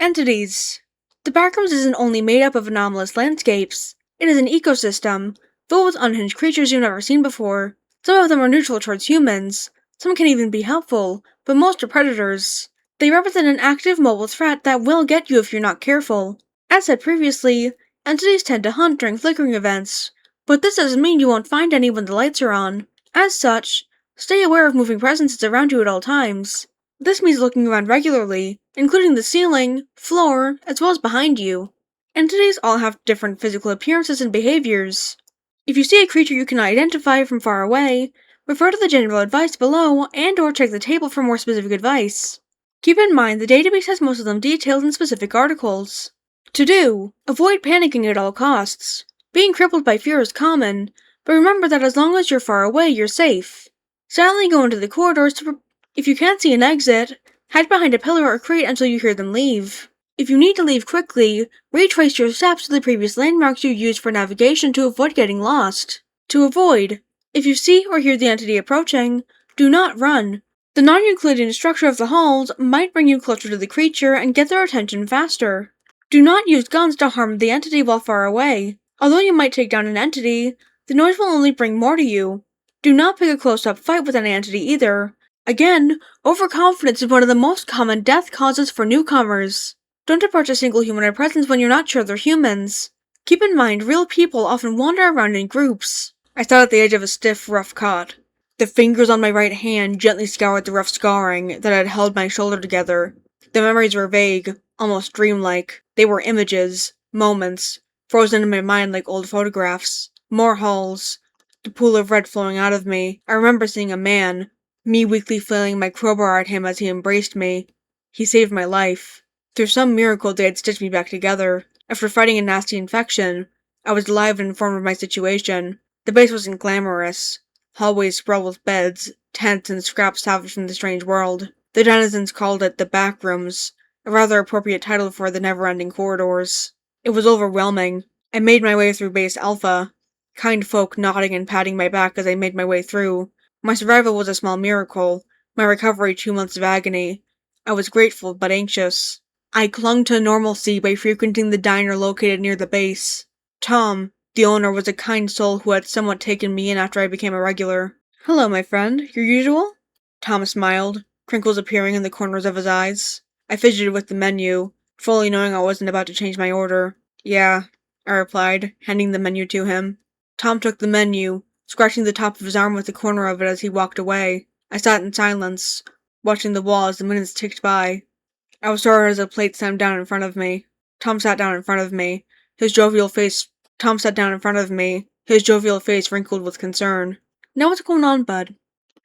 Entities. The Backrooms isn't only made up of anomalous landscapes. It is an ecosystem, filled with unhinged creatures you've never seen before. Some of them are neutral towards humans. Some can even be helpful, but most are predators. They represent an active mobile threat that will get you if you're not careful. As said previously, entities tend to hunt during flickering events, but this doesn't mean you won't find any when the lights are on. As such, stay aware of moving presences around you at all times. This means looking around regularly, including the ceiling, floor, as well as behind you. Entities all have different physical appearances and behaviors. If you see a creature you cannot identify from far away, refer to the general advice below and/or check the table for more specific advice. Keep in mind the database has most of them detailed in specific articles. To do, avoid panicking at all costs. Being crippled by fear is common, but remember that as long as you're far away, you're safe. Silently go into the corridors if you can't see an exit, hide behind a pillar or crate until you hear them leave. If you need to leave quickly, retrace your steps to the previous landmarks you used for navigation to avoid getting lost. To avoid, if you see or hear the entity approaching, do not run. The non-Euclidean structure of the halls might bring you closer to the creature and get their attention faster. Do not use guns to harm the entity while far away. Although you might take down an entity, the noise will only bring more to you. Do not pick a close-up fight with an entity either. Again, overconfidence is one of the most common death causes for newcomers. Don't approach a single humanoid presence when you're not sure they're humans. Keep in mind, real people often wander around in groups. I sat at the edge of a stiff, rough cot. The fingers on my right hand gently scoured the rough scarring that had held my shoulder together. The memories were vague, almost dreamlike. They were images, moments, frozen in my mind like old photographs. More halls. The pool of red flowing out of me. I remember seeing a man. Me weakly flailing my crowbar at him as he embraced me. He saved my life. Through some miracle they had stitched me back together. After fighting a nasty infection, I was alive and informed of my situation. The base wasn't glamorous. Hallways sprawled with beds, tents, and scraps salvaged from the strange world. The denizens called it the Backrooms, a rather appropriate title for the never-ending corridors. It was overwhelming. I made my way through Base Alpha, kind folk nodding and patting my back as I made my way through. My survival was a small miracle, my recovery 2 months of agony. I was grateful but anxious. I clung to normalcy by frequenting the diner located near the base. Tom, the owner, was a kind soul who had somewhat taken me in after I became a regular. "Hello, my friend. Your usual?" Tom smiled, crinkles appearing in the corners of his eyes. I fidgeted with the menu, fully knowing I wasn't about to change my order. "Yeah," I replied, handing the menu to him. Tom took the menu, scratching the top of his arm with the corner of it as he walked away. I sat in silence, watching the wall as the minutes ticked by. I was sorry as a plate slammed down in front of me. Tom sat down in front of me, his jovial face wrinkled with concern. "Now what's going on, bud?"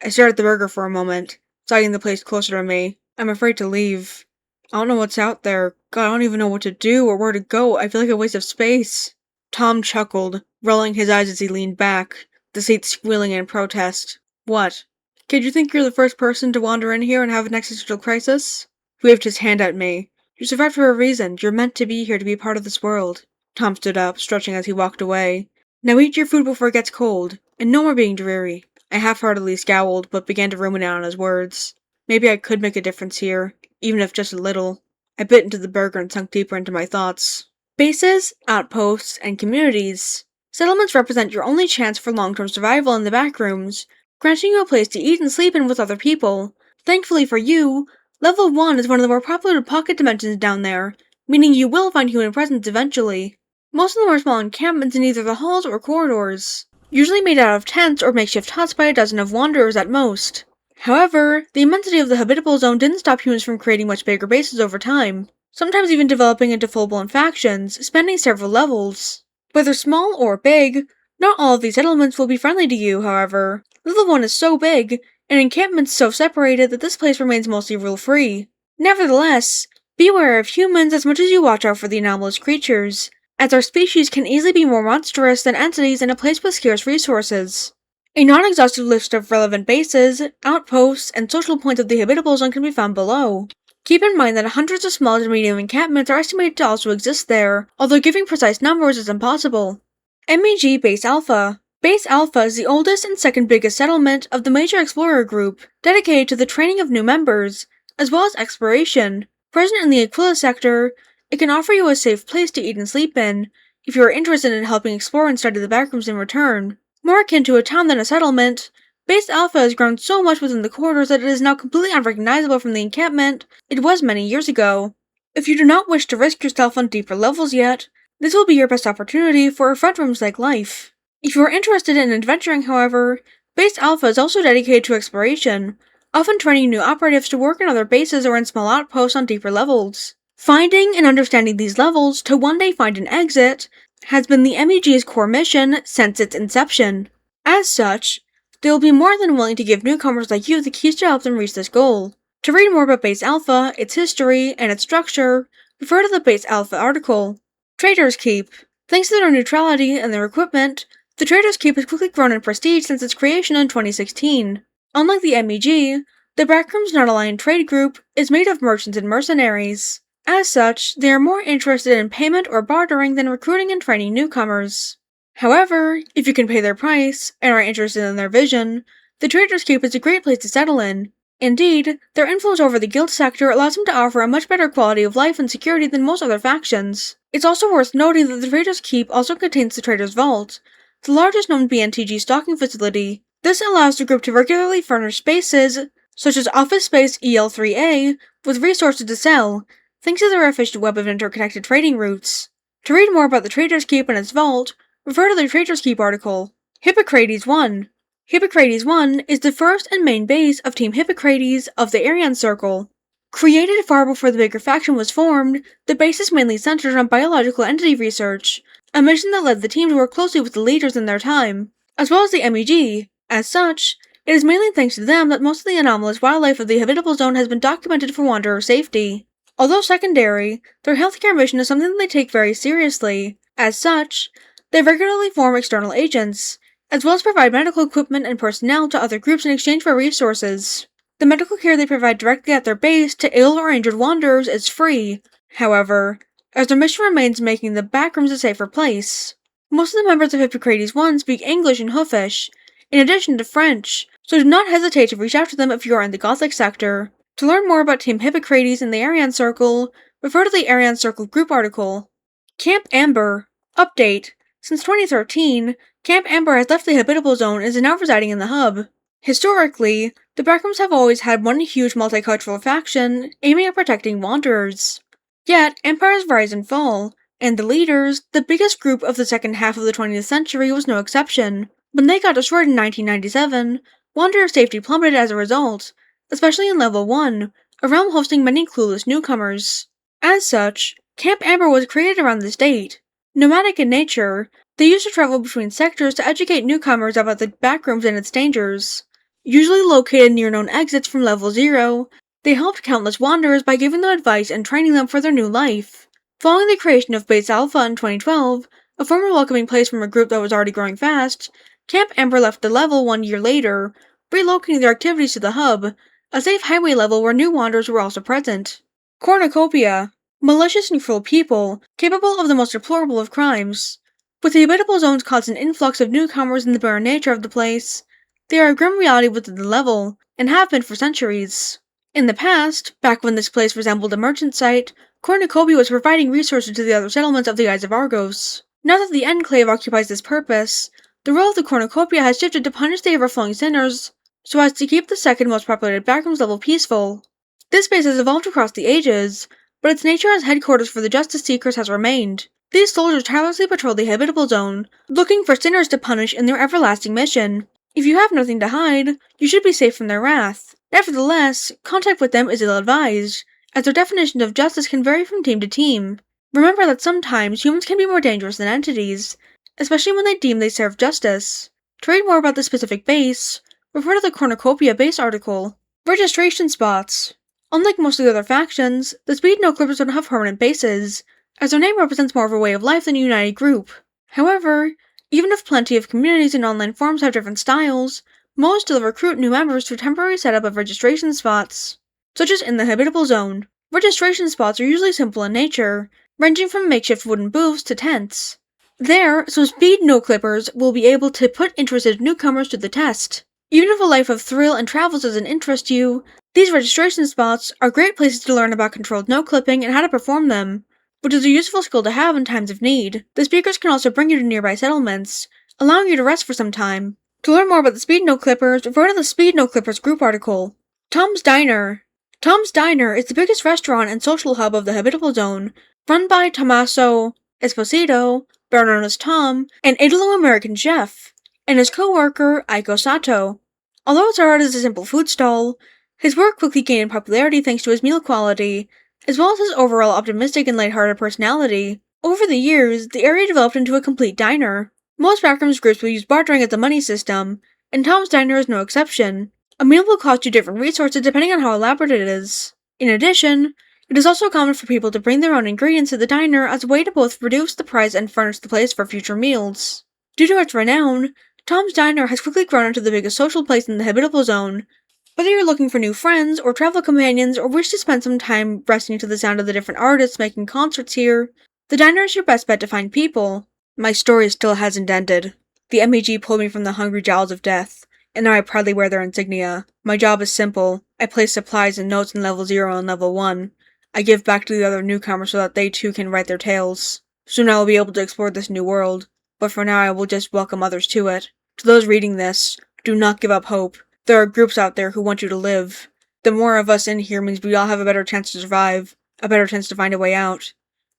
I stared at the burger for a moment, sighting the place closer to me. "I'm afraid to leave. I don't know what's out there. God, I don't even know what to do or where to go. I feel like a waste of space." Tom chuckled, rolling his eyes as he leaned back, the seat squealing in protest. "What? Kid, you think you're the first person to wander in here and have an existential crisis?" He waved his hand at me. "You survived for a reason. You're meant to be here to be part of this world." Tom stood up, stretching as he walked away. "Now eat your food before it gets cold, and no more being dreary." I half-heartedly scowled, but began to ruminate on his words. Maybe I could make a difference here, even if just a little. I bit into the burger and sunk deeper into my thoughts. Bases, outposts, and communities. Settlements represent your only chance for long-term survival in the Backrooms, granting you a place to eat and sleep in with other people. Thankfully for you, Level 1 is one of the more popular pocket dimensions down there, meaning you will find human presence eventually. Most of them are small encampments in either the halls or corridors, usually made out of tents or makeshift huts by a dozen of wanderers at most. However, the immensity of the Habitable zone didn't stop humans from creating much bigger bases over time, sometimes even developing into full-blown factions, spanning several levels. Whether small or big, not all of these settlements will be friendly to you, however. Level 1 is so big, and encampments so separated that this place remains mostly rule-free. Nevertheless, Beware of humans as much as you watch out for the anomalous creatures, as our species can easily be more monstrous than entities in a place with scarce resources. A non-exhaustive list of relevant bases, outposts, and social points of the Habitable Zone can be found below. Keep in mind that hundreds of small to medium encampments are estimated to also exist there, although giving precise numbers is impossible. MEG Base Alpha. Base Alpha is the oldest and second biggest settlement of the major explorer group, dedicated to the training of new members, as well as exploration. Present in the Aquila sector, it can offer you a safe place to eat and sleep in, if you are interested in helping explore and study the backrooms in return. More akin to a town than a settlement, Base Alpha has grown so much within the quarters that it is now completely unrecognizable from the encampment it was many years ago. If you do not wish to risk yourself on deeper levels yet, this will be your best opportunity for a front rooms-like life. If you are interested in adventuring, however, Base Alpha is also dedicated to exploration, often training new operatives to work in other bases or in small outposts on deeper levels. Finding and understanding these levels to one day find an exit has been the MEG's core mission since its inception. As such, they will be more than willing to give newcomers like you the keys to help them reach this goal. To read more about Base Alpha, its history, and its structure, refer to the Base Alpha article. Trader's Keep. Thanks to their neutrality and their equipment, the Trader's Keep has quickly grown in prestige since its creation in 2016. Unlike the MEG, the Backrooms Non-Aligned Trade Group is made of merchants and mercenaries. As such, they are more interested in payment or bartering than recruiting and training newcomers. However, if you can pay their price, and are interested in their vision, the Trader's Keep is a great place to settle in. Indeed, their influence over the guild sector allows them to offer a much better quality of life and security than most other factions. It's also worth noting that the Trader's Keep also contains the Trader's Vault, the largest known BNTG stocking facility. This allows the group to regularly furnish spaces, such as Office Space EL3A, with resources to sell, thanks to their efficient web of interconnected trading routes. To read more about the Trader's Keep and its vault, refer to the Trader's Keep article. Hippocrates 1. Hippocrates 1 is the first and main base of Team Hippocrates of the Aryan Circle. Created far before the bigger faction was formed, the base is mainly centered on biological entity research, a mission that led the team to work closely with the leaders in their time, as well as the MEG. As such, it is mainly thanks to them that most of the anomalous wildlife of the Habitable Zone has been documented for wanderer safety. Although secondary, their healthcare mission is something that they take very seriously. As such, they regularly form external agents, as well as provide medical equipment and personnel to other groups in exchange for resources. The medical care they provide directly at their base to ill or injured wanderers is free, however, as their mission remains making the backrooms a safer place. Most of the members of Hippocrates 1 speak English and Hoofish, in addition to French, so do not hesitate to reach out to them if you are in the Gothic sector. To learn more about Team Hippocrates and the Aryan Circle, refer to the Aryan Circle group article. Camp Amber. Update. Since 2013, Camp Amber has left the Habitable Zone and is now residing in the hub. Historically, the Backrooms have always had one huge multicultural faction aiming at protecting wanderers. Yet, empires rise and fall, and the leaders, the biggest group of the second half of the 20th century, was no exception. When they got destroyed in 1997, wanderer safety plummeted as a result, especially in Level 1, a realm hosting many clueless newcomers. As such, Camp Amber was created around this date. Nomadic in nature, they used to travel between sectors to educate newcomers about the backrooms and its dangers. Usually located near known exits from Level 0, they helped countless wanderers by giving them advice and training them for their new life. Following the creation of Base Alpha in 2012, a former welcoming place from a group that was already growing fast, Camp Amber left the level 1 year later, relocating their activities to the hub, a safe highway level where new wanderers were also present. Cornucopia. Malicious and cruel people, capable of the most deplorable of crimes. With the Habitable Zone's constant influx of newcomers and the barren nature of the place, they are a grim reality within the level, and have been for centuries. In the past, back when this place resembled a merchant site, Cornucopia was providing resources to the other settlements of the Eyes of Argos. Now that the Enclave occupies this purpose, the role of the Cornucopia has shifted to punish the overflowing sinners, so as to keep the second most populated backrooms level peaceful. This base has evolved across the ages, but its nature as headquarters for the Justice Seekers has remained. These soldiers tirelessly patrol the Habitable Zone, looking for sinners to punish in their everlasting mission. If you have nothing to hide, you should be safe from their wrath. Nevertheless, contact with them is ill-advised, as their definition of justice can vary from team to team. Remember that sometimes humans can be more dangerous than entities, especially when they deem they serve justice. To read more about the specific base, refer to the Cornucopia base article. Registration spots. Unlike most of the other factions, the speed no-clippers don't have permanent bases, as their name represents more of a way of life than a united group. However, even if plenty of communities and online forums have different styles, most still recruit new members through temporary setup of registration spots, such as in the Habitable Zone. Registration spots are usually simple in nature, ranging from makeshift wooden booths to tents. There, some speed no-clippers will be able to put interested newcomers to the test. Even if a life of thrill and travels doesn't interest you, these registration spots are great places to learn about controlled no-clipping and how to perform them, which is a useful skill to have in times of need. The speakers can also bring you to nearby settlements, allowing you to rest for some time. To learn more about the speed no-clippers, refer to the Speed No-Clippers group article. Tom's Diner. Tom's Diner is the biggest restaurant and social hub of the Habitable Zone, run by Tommaso Esposito, better known as Tom, an Italo-American chef, and his co-worker, Aiko Sato. Although it started as a simple food stall, his work quickly gained popularity thanks to his meal quality, as well as his overall optimistic and lighthearted personality. Over the years, the area developed into a complete diner. Most Backrooms groups will use bartering as the money system, and Tom's Diner is no exception. A meal will cost you different resources depending on how elaborate it is. In addition, it is also common for people to bring their own ingredients to the diner as a way to both reduce the price and furnish the place for future meals. Due to its renown, Tom's Diner has quickly grown into the biggest social place in the Habitable Zone. Whether you're looking for new friends or travel companions or wish to spend some time resting to the sound of the different artists making concerts here, the diner is your best bet to find people. My story still hasn't ended. The MEG pulled me from the hungry jaws of death, and now I proudly wear their insignia. My job is simple. I place supplies and notes in level 0 and level 1. I give back to the other newcomers so that they too can write their tales. Soon I will be able to explore this new world, but for now I will just welcome others to it. To those reading this, do not give up hope. There are groups out there who want you to live. The more of us in here means we all have a better chance to survive, a better chance to find a way out.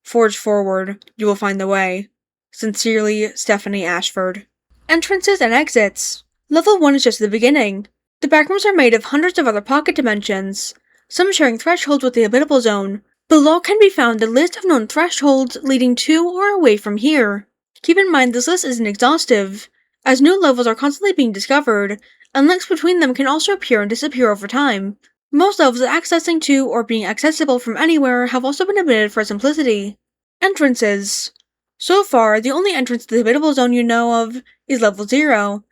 Forge forward, you will find the way. Sincerely, Stephanie Ashford. Entrances and exits. Level 1 is just the beginning. The backrooms are made of hundreds of other pocket dimensions, some sharing thresholds with the Habitable Zone. Below can be found a list of known thresholds leading to or away from here. Keep in mind this list isn't exhaustive, as new levels are constantly being discovered, and links between them can also appear and disappear over time. Most levels accessing to or being accessible from anywhere have also been omitted for simplicity. Entrances. So far, the only entrance to the Habitable Zone you know of is level 0.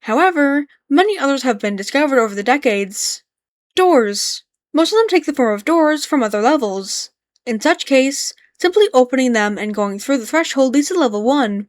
However, many others have been discovered over the decades. Doors. Most of them take the form of doors from other levels. In such case, simply opening them and going through the threshold leads to level 1.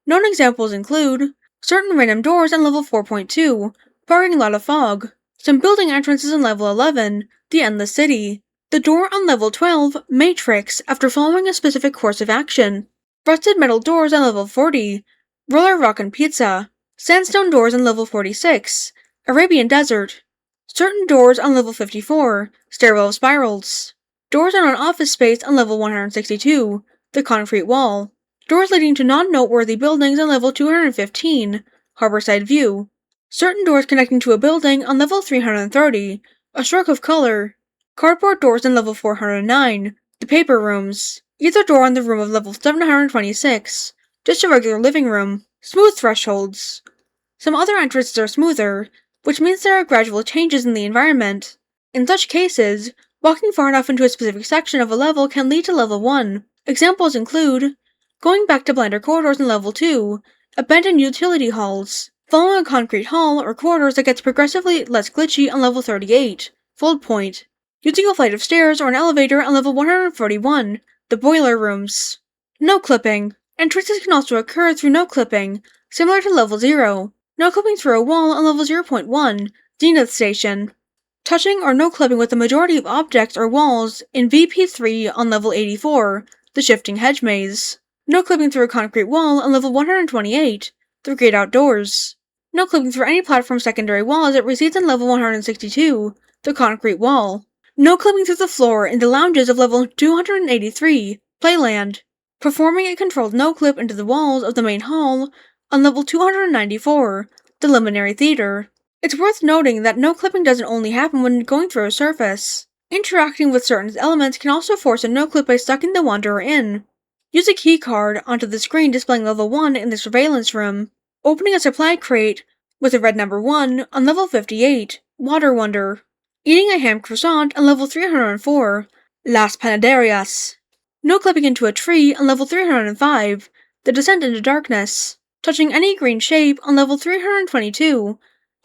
Known examples include certain random doors in level 4.2, Parking Lot of Fog, some building entrances in level 11, The Endless City, the door on level 12, Matrix, after following a specific course of action, rusted metal doors on level 40, Roller Rock and Pizza, sandstone doors on level 46, Arabian Desert, certain doors on level 54, Stairwell of Spirals, doors on an office space on level 162, The Concrete Wall, doors leading to non-noteworthy buildings on level 215, Harborside View, certain doors connecting to a building on level 330, A Stroke of Color, cardboard doors on level 409, The Paper Rooms, either door on the room of level 726, just a regular living room, smooth thresholds. Some other entrances are smoother, which means there are gradual changes in the environment. In such cases, walking far enough into a specific section of a level can lead to level 1. Examples include going back to blinder corridors in level 2, abandoned utility halls, following a concrete hall or corridors that gets progressively less glitchy on level 38, Fold Point, using a flight of stairs or an elevator on level 141, the boiler rooms. No clipping. Entrances can also occur through no clipping, similar to level 0. No clipping through a wall on level 0.1, Zenith Station. Touching or no clipping with the majority of objects or walls in VP3 on level 84, the Shifting Hedge Maze. No clipping through a concrete wall on level 128, the Great Outdoors. No clipping through any platform secondary wall as it recedes on level 162, the Concrete Wall. No clipping through the floor in the lounges of level 283, Playland. Performing a controlled no-clip into the walls of the main hall on level 294, the Luminary Theater. It's worth noting that no-clipping doesn't only happen when going through a surface. Interacting with certain elements can also force a no-clip by sucking the wanderer in. Use a keycard onto the screen displaying level 1 in the surveillance room. Opening a supply crate with a red number 1 on level 58, Water Wonder. Eating a ham croissant on level 304, Las Panaderias. No clipping into a tree on level 305, The Descent into Darkness. Touching any green shape on level 322,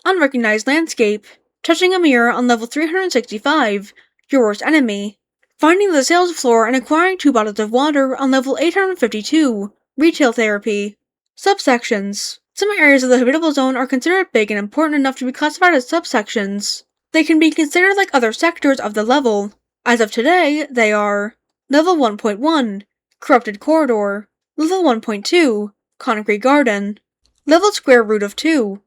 Unrecognized Landscape. Touching a mirror on level 365, Your Worst Enemy. Finding the sales floor and acquiring 2 bottles of water on level 852, Retail Therapy. Subsections. Some areas of the Habitable Zone are considered big and important enough to be classified as subsections. They can be considered like other sectors of the level. As of today, they are Level 1.1, Corrupted Corridor. Level 1.2, Concrete Garden. Level Square Root of 2.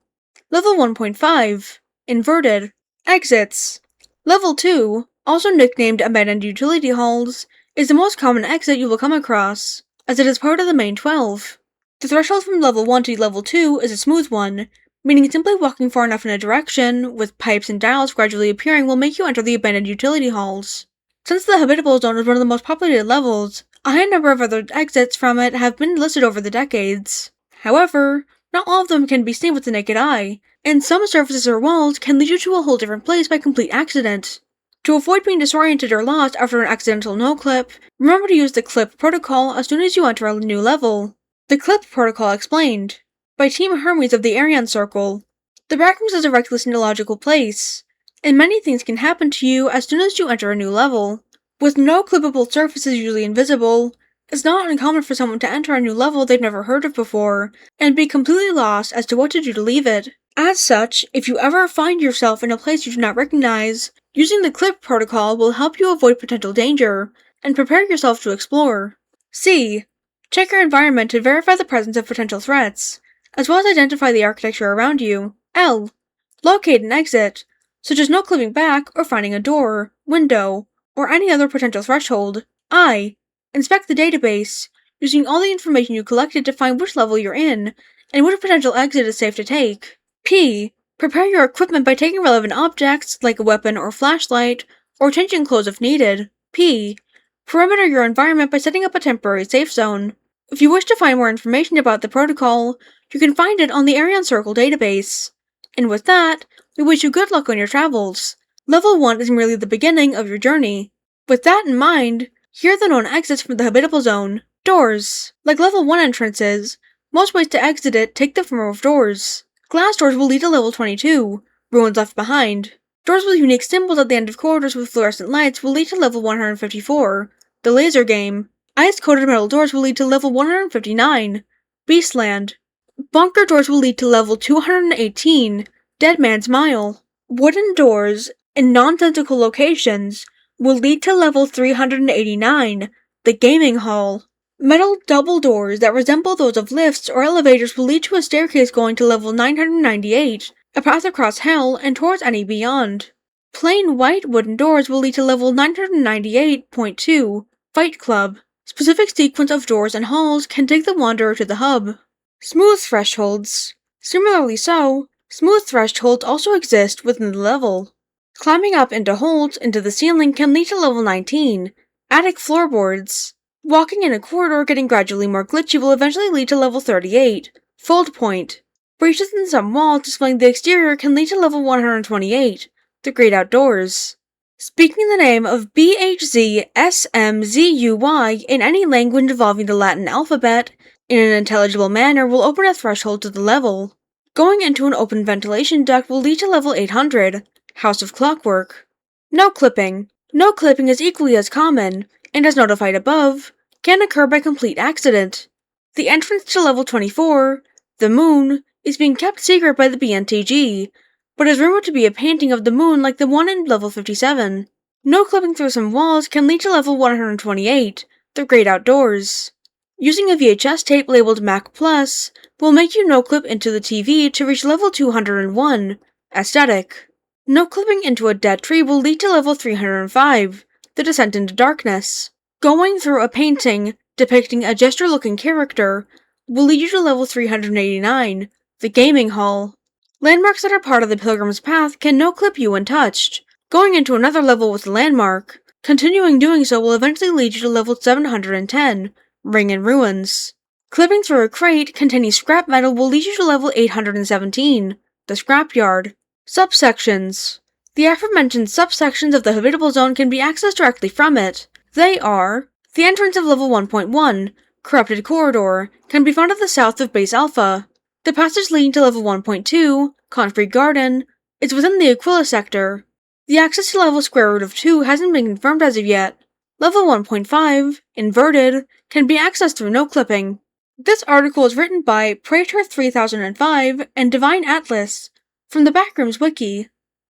Level 1.5, Inverted. Exits. Level 2, also nicknamed Abandoned Utility Halls, is the most common exit you will come across, as it is part of the main 12. The threshold from level 1 to level 2 is a smooth one, meaning simply walking far enough in a direction, with pipes and dials gradually appearing, will make you enter the Abandoned Utility Halls. Since the Habitable Zone is one of the most populated levels, a high number of other exits from it have been listed over the decades. However, not all of them can be seen with the naked eye, and some surfaces or walls can lead you to a whole different place by complete accident. To avoid being disoriented or lost after an accidental no-clip, remember to use the clip protocol as soon as you enter a new level. The clip protocol explained. By Team Hermes of the Arian Circle. The Backrooms is a reckless and illogical place, and many things can happen to you as soon as you enter a new level. With no clippable surfaces usually invisible, it's not uncommon for someone to enter a new level they've never heard of before, and be completely lost as to what to do to leave it. As such, if you ever find yourself in a place you do not recognize, using the clip protocol will help you avoid potential danger, and prepare yourself to explore. C. Check your environment to verify the presence of potential threats, as well as identify the architecture around you. L. Locate an exit, such as no clipping back or finding a door, window, or any other potential threshold. I. Inspect the database, using all the information you collected to find which level you're in, and which potential exit is safe to take. P. Prepare your equipment by taking relevant objects, like a weapon or flashlight, or changing clothes if needed. P. Perimeter your environment by setting up a temporary safe zone. If you wish to find more information about the protocol, you can find it on the Arian Circle database. And with that, we wish you good luck on your travels. Level 1 is merely the beginning of your journey. With that in mind, here are the known exits from the Habitable Zone. Doors. Like level 1 entrances, most ways to exit it take the form of doors. Glass doors will lead to level 22, Ruins Left Behind. Doors with unique symbols at the end of corridors with fluorescent lights will lead to level 154, The Laser Game. Ice-coated metal doors will lead to level 159, Beastland. Bunker doors will lead to level 218, Dead Man's Mile. Wooden doors in nonsensical locations will lead to level 389, The Gaming Hall. Metal double doors that resemble those of lifts or elevators will lead to a staircase going to level 998, a path across hell and towards any beyond. Plain white wooden doors will lead to level 998.2, Fight Club. Specific sequence of doors and halls can take the wanderer to the hub. Smooth thresholds. Similarly so, smooth thresholds also exist within the level. Climbing up into holds into the ceiling can lead to level 19, Attic Floorboards. Walking in a corridor getting gradually more glitchy will eventually lead to level 38, Fold Point. Breaches in some walls displaying the exterior can lead to level 128, The Great Outdoors. Speaking the name of BHZSMZUY in any language involving the Latin alphabet in an intelligible manner will open a threshold to the level. Going into an open ventilation duct will lead to level 800, House of Clockwork. No clipping. No clipping is equally as common, and as notified above, can occur by complete accident. The entrance to level 24, the Moon, is being kept secret by the BNTG, but is rumored to be a painting of the moon like the one in level 57. No clipping through some walls can lead to level 128, The Great Outdoors. Using a VHS tape labeled Mac Plus will make you no-clip into the TV to reach level 201, Aesthetic. No-clipping into a dead tree will lead to level 305, The Descent into Darkness. Going through a painting depicting a jester-looking character will lead you to level 389, The Gaming Hall. Landmarks that are part of the Pilgrim's Path can no-clip you when touched. Going into another level with a landmark, continuing doing so will eventually lead you to level 710, Ring in Ruins. Clipping through a crate containing scrap metal will lead you to level 817, The Scrapyard. Subsections. The aforementioned subsections of the Habitable Zone can be accessed directly from it. They are: the entrance of level 1.1, Corrupted Corridor, can be found at the south of Base Alpha. The passage leading to level 1.2, Concrete Garden, is within the Aquila sector. The access to level square root of 2 hasn't been confirmed as of yet. Level 1.5, Inverted, can be accessed through no clipping. This article is written by Praetor3005 and DivineAtlas from the Backrooms Wiki.